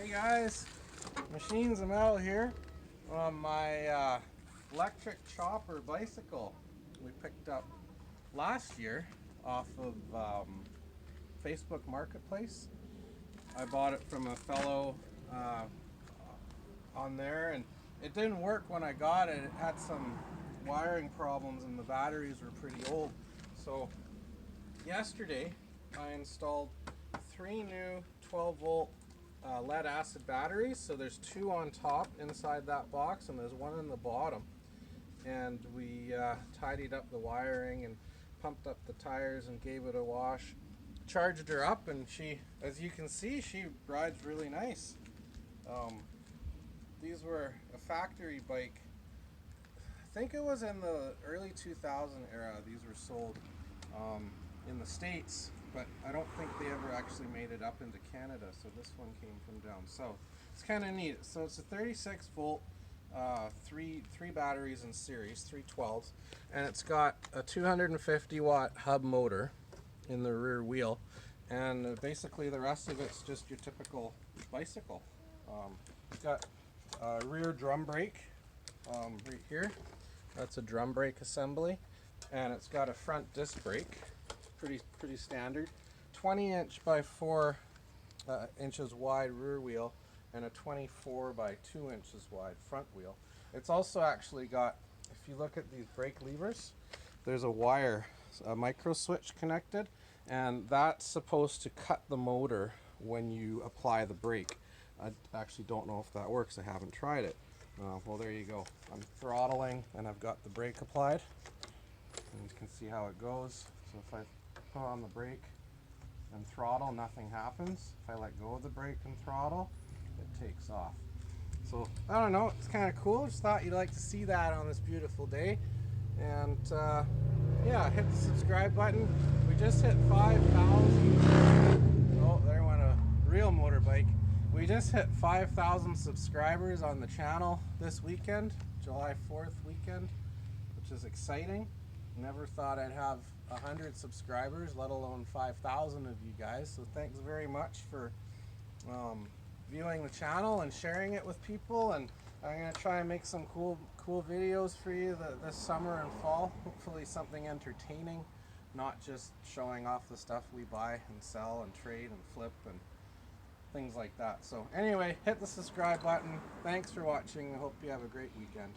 Hey guys, Machines, I'm out here on my electric chopper bicycle we picked up last year off of Facebook Marketplace. I bought it from a fellow on there, and it didn't work when I got it. It had some wiring problems and the batteries were pretty old. So yesterday I installed 3 new 12 volt lead acid batteries. So there's 2 on top inside that box and there's 1 in the bottom, and we tidied up the wiring and pumped up the tires and gave it a wash, charged her up, and she, as you can see, she rides really nice. These were a factory bike. I think it was in the early 2000 era these were sold in the States, but I don't think they ever actually made it up into Canada, so this one came from down south. It's kind of neat. So it's a 36 volt, three batteries in series, 312s, and it's got a 250 watt hub motor in the rear wheel, and basically the rest of it's just your typical bicycle. It's got a rear drum brake right here. That's a drum brake assembly, and it's got a front disc brake, pretty standard. 20" by 4 inches wide rear wheel and a 24 by 2 inches wide front wheel. It's also actually got, if you look at these brake levers, there's a wire, a micro switch connected, and that's supposed to cut the motor when you apply the brake. I actually don't know if that works. I haven't tried it. Well, there you go. I'm throttling and I've got the brake applied, and you can see how it goes. So if I put on the brake and throttle, nothing happens. If I let go of the brake and throttle, it takes off. So I don't know, it's kind of cool. Just thought you'd like to see that on this beautiful day. And yeah, hit the subscribe button. We just hit 5,000. Oh, there went a real motorbike. We just hit 5,000 subscribers on the channel this weekend, July 4th weekend, which is exciting. Never thought I'd have 100 subscribers, let alone 5,000 of you guys. So thanks very much for viewing the channel and sharing it with people. And I'm going to try and make some cool videos for you this summer and fall. Hopefully something entertaining, not just showing off the stuff we buy and sell and trade and flip and things like that. So anyway, hit the subscribe button. Thanks for watching. I hope you have a great weekend.